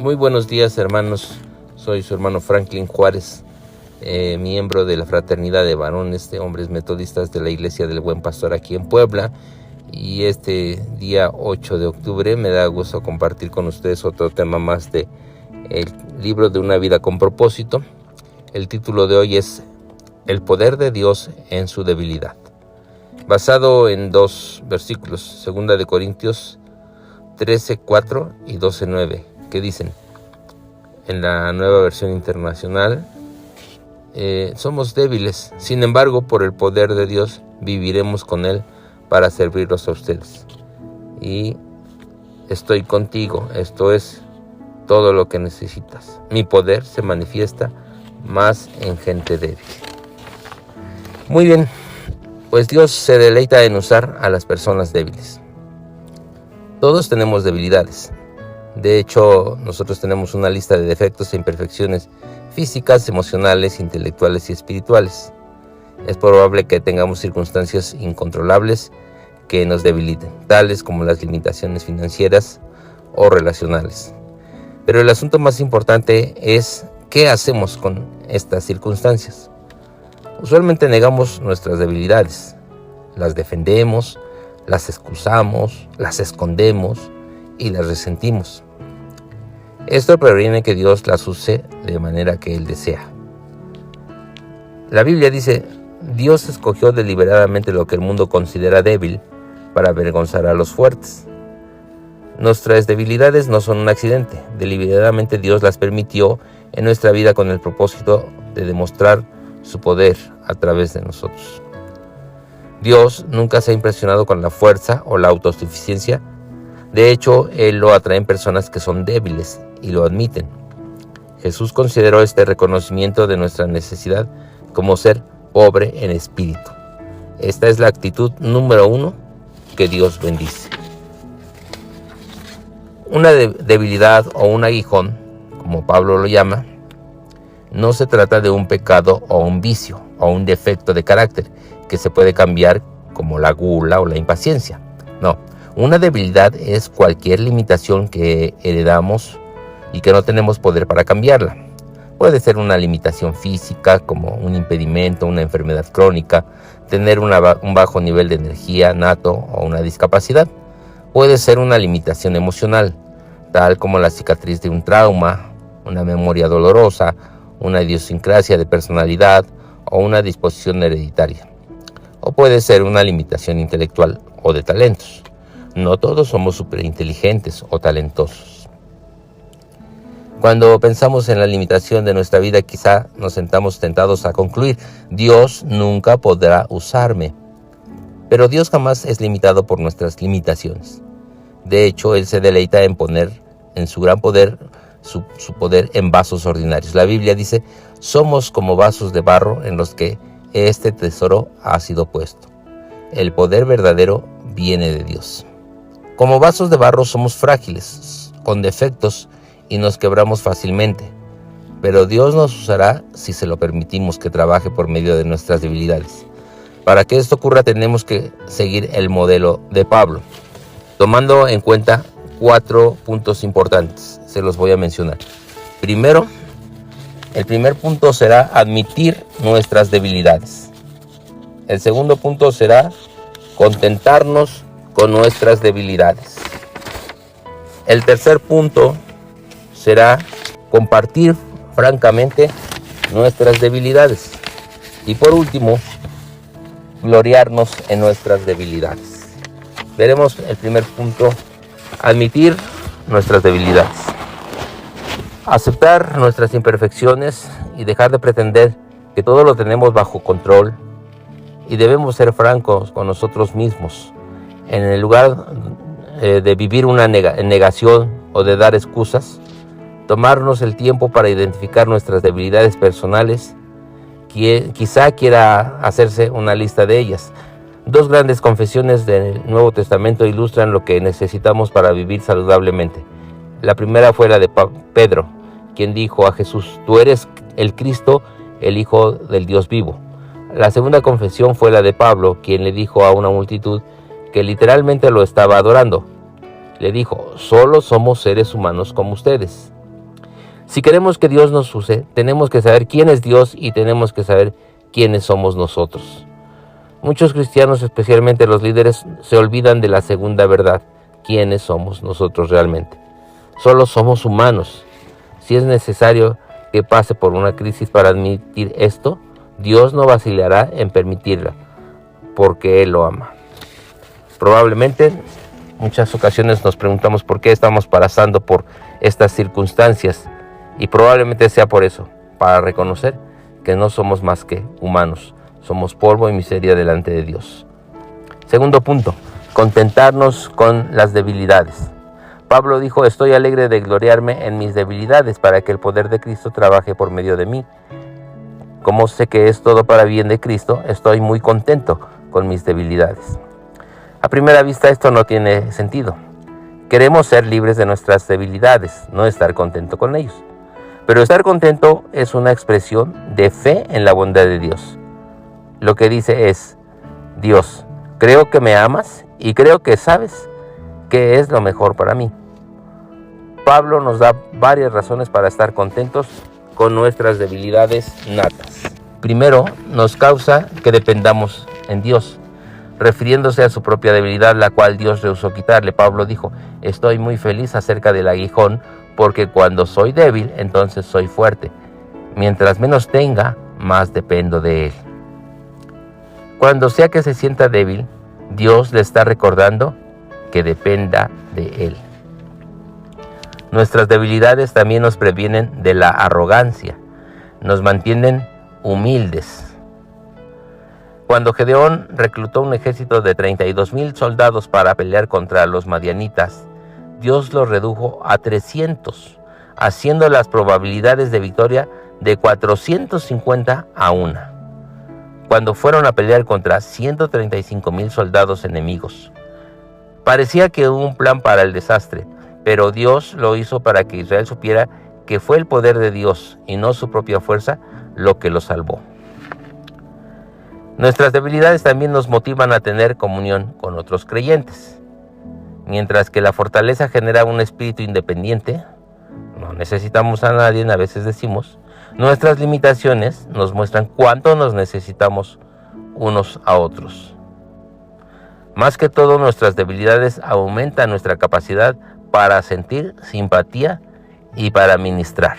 Muy buenos días, hermanos. Soy su hermano Franklin Juárez, miembro de la Fraternidad de Varones de Hombres Metodistas de la Iglesia del Buen Pastor aquí en Puebla. Y este día 8 de octubre me da gusto compartir con ustedes otro tema más de el libro de Una vida con propósito. El título de hoy es El poder de Dios en su debilidad, basado en dos versículos, 2 de Corintios 13:4 y 12:9, que dicen en la Nueva Versión Internacional: somos débiles, sin embargo, por el poder de Dios viviremos con Él para servirlos a ustedes. Y estoy contigo, esto es todo lo que necesitas. Mi poder se manifiesta más en gente débil. Muy bien, pues Dios se deleita en usar a las personas débiles. Todos tenemos debilidades. De hecho, nosotros tenemos una lista de defectos e imperfecciones físicas, emocionales, intelectuales y espirituales. Es probable que tengamos circunstancias incontrolables que nos debiliten, tales como las limitaciones financieras o relacionales. Pero el asunto más importante es ¿qué hacemos con estas circunstancias? Usualmente negamos nuestras debilidades, las defendemos, las excusamos, las escondemos y las resentimos. Esto previene que Dios las use de manera que Él desea. La Biblia dice: Dios escogió deliberadamente lo que el mundo considera débil para avergonzar a los fuertes. Nuestras debilidades no son un accidente. Deliberadamente Dios las permitió en nuestra vida con el propósito de demostrar su poder a través de nosotros. Dios nunca se ha impresionado con la fuerza o la autosuficiencia. De hecho, Él lo atrae en personas que son débiles y lo admiten. Jesús consideró este reconocimiento de nuestra necesidad como ser pobre en espíritu. Esta es la actitud número 1 que Dios bendice. Una debilidad o un aguijón, como Pablo lo llama, no se trata de un pecado o un vicio o un defecto de carácter que se puede cambiar, como la gula o la impaciencia. No, una debilidad es cualquier limitación que heredamos y que no tenemos poder para cambiarla. Puede ser una limitación física, como un impedimento, una enfermedad crónica, tener un bajo nivel de energía nato o una discapacidad. Puede ser una limitación emocional, tal como la cicatriz de un trauma, una memoria dolorosa, una idiosincrasia de personalidad o una disposición hereditaria. O puede ser una limitación intelectual o de talentos. No todos somos superinteligentes o talentosos. Cuando pensamos en la limitación de nuestra vida, quizá nos sentamos tentados a concluir: Dios nunca podrá usarme. Pero Dios jamás es limitado por nuestras limitaciones. De hecho, Él se deleita en poner en su gran poder su poder en vasos ordinarios. La Biblia dice: somos como vasos de barro en los que este tesoro ha sido puesto. El poder verdadero viene de Dios. Como vasos de barro somos frágiles, con defectos, y nos quebramos fácilmente. Pero Dios nos usará si se lo permitimos que trabaje por medio de nuestras debilidades. Para que esto ocurra, tenemos que seguir el modelo de Pablo, tomando en cuenta 4 puntos importantes. Se los voy a mencionar. Primero, el primer punto será admitir nuestras debilidades. El segundo punto será contentarnos con nuestras debilidades. El tercer punto será compartir francamente nuestras debilidades. Y por último, gloriarnos en nuestras debilidades. Veremos el primer punto: admitir nuestras debilidades. Aceptar nuestras imperfecciones y dejar de pretender que todo lo tenemos bajo control, y debemos ser francos con nosotros mismos. En el lugar de vivir una negación o de dar excusas, tomarnos el tiempo para identificar nuestras debilidades personales. Quizá quiera hacerse una lista de ellas. 2 grandes confesiones del Nuevo Testamento ilustran lo que necesitamos para vivir saludablemente. La primera fue la de Pedro, quien dijo a Jesús: tú eres el Cristo, el Hijo del Dios vivo. La segunda confesión fue la de Pablo, quien le dijo a una multitud que literalmente lo estaba adorando. Le dijo: solo somos seres humanos como ustedes. Si queremos que Dios nos use, tenemos que saber quién es Dios y tenemos que saber quiénes somos nosotros. Muchos cristianos, especialmente los líderes, se olvidan de la segunda verdad: quiénes somos nosotros realmente. Solo somos humanos. Si es necesario que pase por una crisis para admitir esto, Dios no vacilará en permitirla, porque Él lo ama. Probablemente, muchas ocasiones nos preguntamos por qué estamos pasando por estas circunstancias, y probablemente sea por eso, para reconocer que no somos más que humanos, somos polvo y miseria delante de Dios. Segundo punto, contentarnos con las debilidades. Pablo dijo: estoy alegre de gloriarme en mis debilidades para que el poder de Cristo trabaje por medio de mí. Como sé que es todo para bien de Cristo, estoy muy contento con mis debilidades. A primera vista esto no tiene sentido. Queremos ser libres de nuestras debilidades, no estar contento con ellos. Pero estar contento es una expresión de fe en la bondad de Dios. Lo que dice es: Dios, creo que me amas y creo que sabes qué es lo mejor para mí. Pablo nos da varias razones para estar contentos con nuestras debilidades natas. Primero, nos causa que dependamos en Dios. Refiriéndose a su propia debilidad, la cual Dios rehusó quitarle, Pablo dijo: estoy muy feliz acerca del aguijón, porque cuando soy débil, entonces soy fuerte. Mientras menos tenga, más dependo de Él. Cuando sea que se sienta débil, Dios le está recordando que dependa de Él. Nuestras debilidades también nos previenen de la arrogancia, nos mantienen humildes. Cuando Gedeón reclutó un ejército de 32,000 soldados para pelear contra los madianitas, Dios los redujo a 300, haciendo las probabilidades de victoria de 450 a 1. Cuando fueron a pelear contra 135,000 soldados enemigos, parecía que hubo un plan para el desastre, pero Dios lo hizo para que Israel supiera que fue el poder de Dios y no su propia fuerza lo que lo salvó. Nuestras debilidades también nos motivan a tener comunión con otros creyentes. Mientras que la fortaleza genera un espíritu independiente, no necesitamos a nadie, a veces decimos, nuestras limitaciones nos muestran cuánto nos necesitamos unos a otros. Más que todo, nuestras debilidades aumentan nuestra capacidad para sentir simpatía y para ministrar.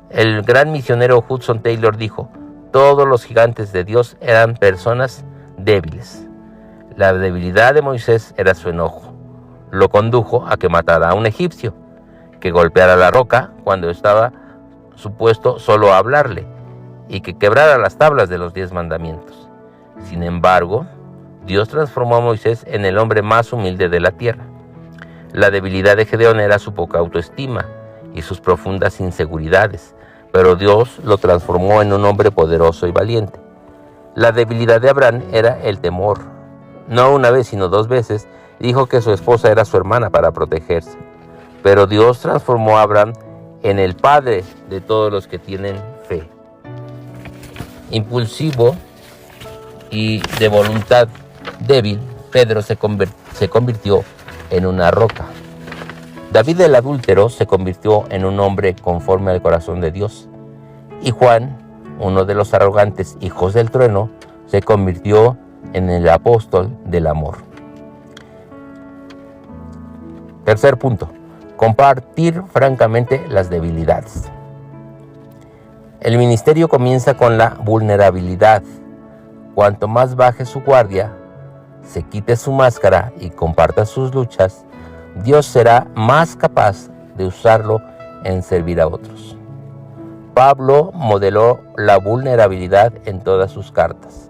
El gran misionero Hudson Taylor dijo: todos los gigantes de Dios eran personas débiles. La debilidad de Moisés era su enojo. Lo condujo a que matara a un egipcio, que golpeara la roca cuando estaba supuesto solo a hablarle, y que quebrara las tablas de los 10 mandamientos. Sin embargo, Dios transformó a Moisés en el hombre más humilde de la tierra. La debilidad de Gedeón era su poca autoestima y sus profundas inseguridades, pero Dios lo transformó en un hombre poderoso y valiente. La debilidad de Abraham era el temor. No una vez, sino 2 veces, dijo que su esposa era su hermana para protegerse. Pero Dios transformó a Abraham en el padre de todos los que tienen fe. Impulsivo y de voluntad débil, Pedro se convirtió en una roca. David el adúltero se convirtió en un hombre conforme al corazón de Dios. Y Juan, uno de los arrogantes hijos del trueno, se convirtió en el apóstol del amor. Tercer punto, compartir francamente las debilidades. El ministerio comienza con la vulnerabilidad. Cuanto más baje su guardia, se quite su máscara y comparta sus luchas, Dios será más capaz de usarlo en servir a otros. Pablo modeló la vulnerabilidad en todas sus cartas.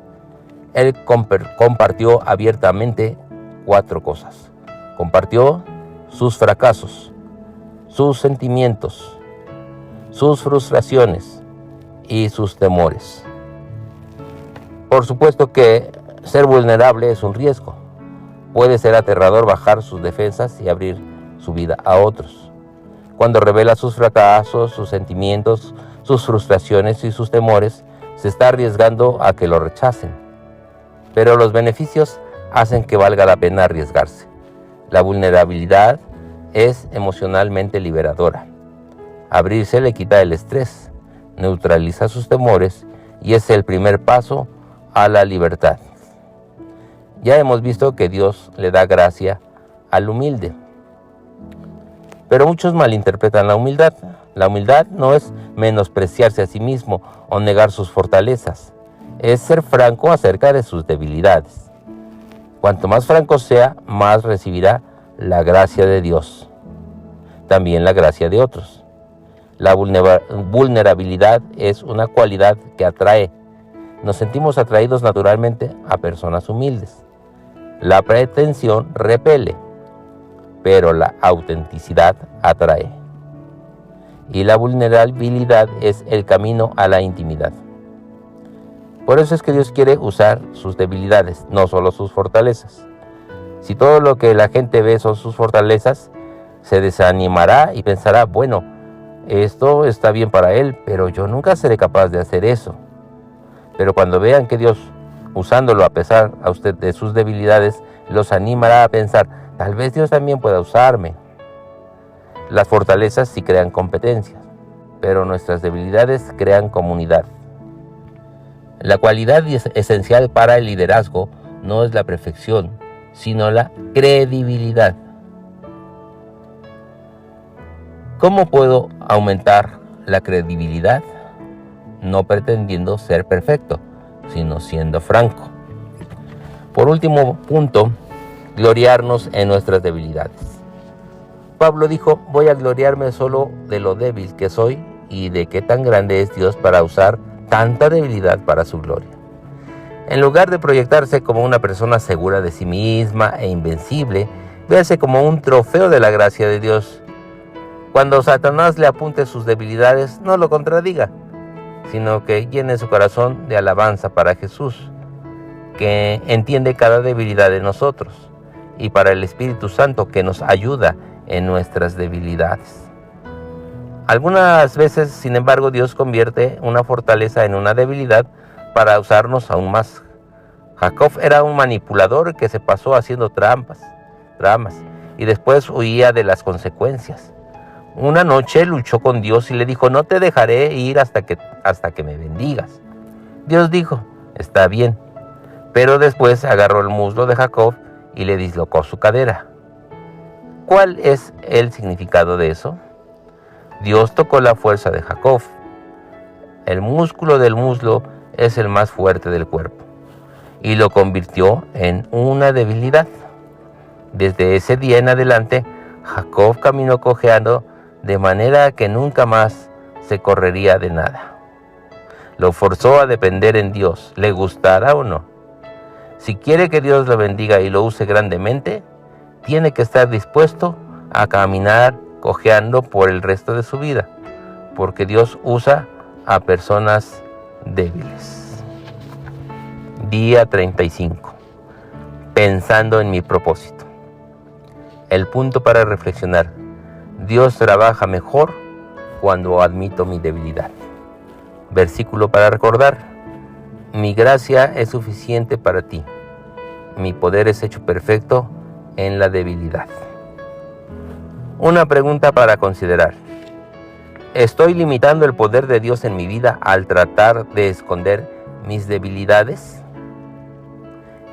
Él compartió abiertamente 4 cosas. Compartió sus fracasos, sus sentimientos, sus frustraciones y sus temores. Por supuesto que ser vulnerable es un riesgo. Puede ser aterrador bajar sus defensas y abrir su vida a otros. Cuando revela sus fracasos, sus sentimientos, sus frustraciones y sus temores, se está arriesgando a que lo rechacen. Pero los beneficios hacen que valga la pena arriesgarse. La vulnerabilidad es emocionalmente liberadora. Abrirse le quita el estrés, neutraliza sus temores y es el primer paso a la libertad. Ya hemos visto que Dios le da gracia al humilde. Pero muchos malinterpretan la humildad. La humildad no es menospreciarse a sí mismo o negar sus fortalezas. Es ser franco acerca de sus debilidades. Cuanto más franco sea, más recibirá la gracia de Dios. También la gracia de otros. La vulnerabilidad es una cualidad que atrae. Nos sentimos atraídos naturalmente a personas humildes. La pretensión repele, pero la autenticidad atrae. Y la vulnerabilidad es el camino a la intimidad. Por eso es que Dios quiere usar sus debilidades, no solo sus fortalezas. Si todo lo que la gente ve son sus fortalezas, se desanimará y pensará, bueno, esto está bien para él, pero yo nunca seré capaz de hacer eso. Pero cuando vean que Dios, usándolo a pesar a usted de sus debilidades, los animará a pensar, tal vez Dios también pueda usarme. Las fortalezas sí crean competencias, pero nuestras debilidades crean comunidad. La cualidad esencial para el liderazgo no es la perfección, sino la credibilidad. ¿Cómo puedo aumentar la credibilidad? No pretendiendo ser perfecto, sino siendo franco. Por último punto, gloriarnos en nuestras debilidades. Pablo dijo, voy a gloriarme solo de lo débil que soy y de qué tan grande es Dios para usar tanta debilidad para su gloria. En lugar de proyectarse como una persona segura de sí misma e invencible, véase como un trofeo de la gracia de Dios. Cuando Satanás le apunte sus debilidades, no lo contradiga, sino que llene su corazón de alabanza para Jesús, que entiende cada debilidad de nosotros, y para el Espíritu Santo que nos ayuda en nuestras debilidades. Algunas veces, sin embargo, Dios convierte una fortaleza en una debilidad para usarnos aún más. Jacob era un manipulador que se pasó haciendo tramas, y después huía de las consecuencias. Una noche luchó con Dios y le dijo, no te dejaré ir hasta que me bendigas. Dios dijo, está bien, pero después agarró el muslo de Jacob y le dislocó su cadera. ¿Cuál es el significado de eso? Dios tocó la fuerza de Jacob. El músculo del muslo es el más fuerte del cuerpo y lo convirtió en una debilidad. Desde ese día en adelante, Jacob caminó cojeando de manera que nunca más se correría de nada. Lo forzó a depender en Dios, le gustara o no. Si quiere que Dios lo bendiga y lo use grandemente, tiene que estar dispuesto a caminar cojeando por el resto de su vida, porque Dios usa a personas débiles. Día 35. Pensando en mi propósito. El punto para reflexionar. Dios trabaja mejor cuando admito mi debilidad. Versículo para recordar. Mi gracia es suficiente para ti. Mi poder es hecho perfecto en la debilidad. Una pregunta para considerar. ¿Estoy limitando el poder de Dios en mi vida al tratar de esconder mis debilidades?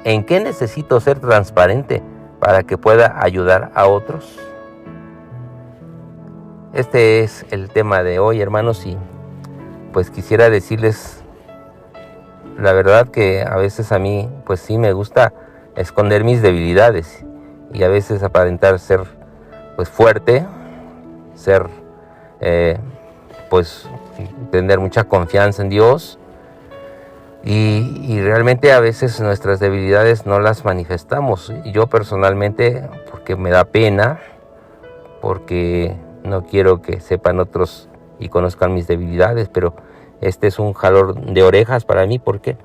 ¿En qué necesito ser transparente para que pueda ayudar a otros? Este es el tema de hoy, hermanos, y pues quisiera decirles la verdad que a veces a mí pues sí me gusta esconder mis debilidades y a veces aparentar ser pues fuerte, ser pues tener mucha confianza en Dios y realmente a veces nuestras debilidades no las manifestamos. Y yo personalmente, porque me da pena, porque no quiero que sepan otros y conozcan mis debilidades, pero este es un jalón de orejas para mí porque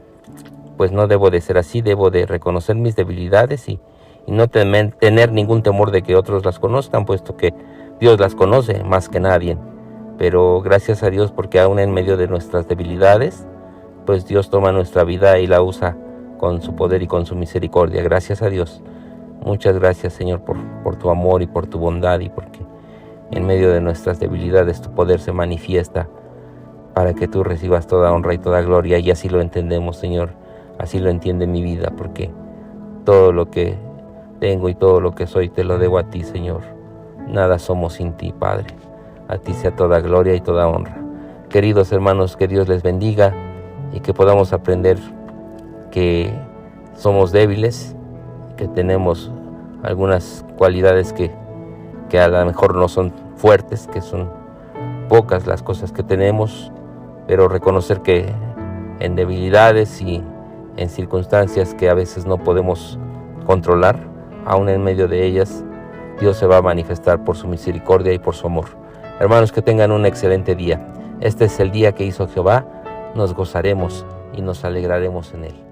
pues no debo de ser así, debo de reconocer mis debilidades y no tener ningún temor de que otros las conozcan, puesto que Dios las conoce más que nadie. Pero gracias a Dios porque aún en medio de nuestras debilidades, pues Dios toma nuestra vida y la usa con su poder y con su misericordia. Gracias a Dios. Muchas gracias, Señor, por tu amor y por tu bondad y porque en medio de nuestras debilidades tu poder se manifiesta para que tú recibas toda honra y toda gloria, y así lo entendemos, Señor, así lo entiende mi vida, porque todo lo que tengo y todo lo que soy te lo debo a ti, Señor. Nada somos sin ti, Padre. A ti sea toda gloria y toda honra. Queridos hermanos, que Dios les bendiga y que podamos aprender que somos débiles, que tenemos algunas cualidades que a lo mejor no son fuertes, que son pocas las cosas que tenemos, pero reconocer que en debilidades y en circunstancias que a veces no podemos controlar, aún en medio de ellas, Dios se va a manifestar por su misericordia y por su amor. Hermanos, que tengan un excelente día. Este es el día que hizo Jehová, nos gozaremos y nos alegraremos en él.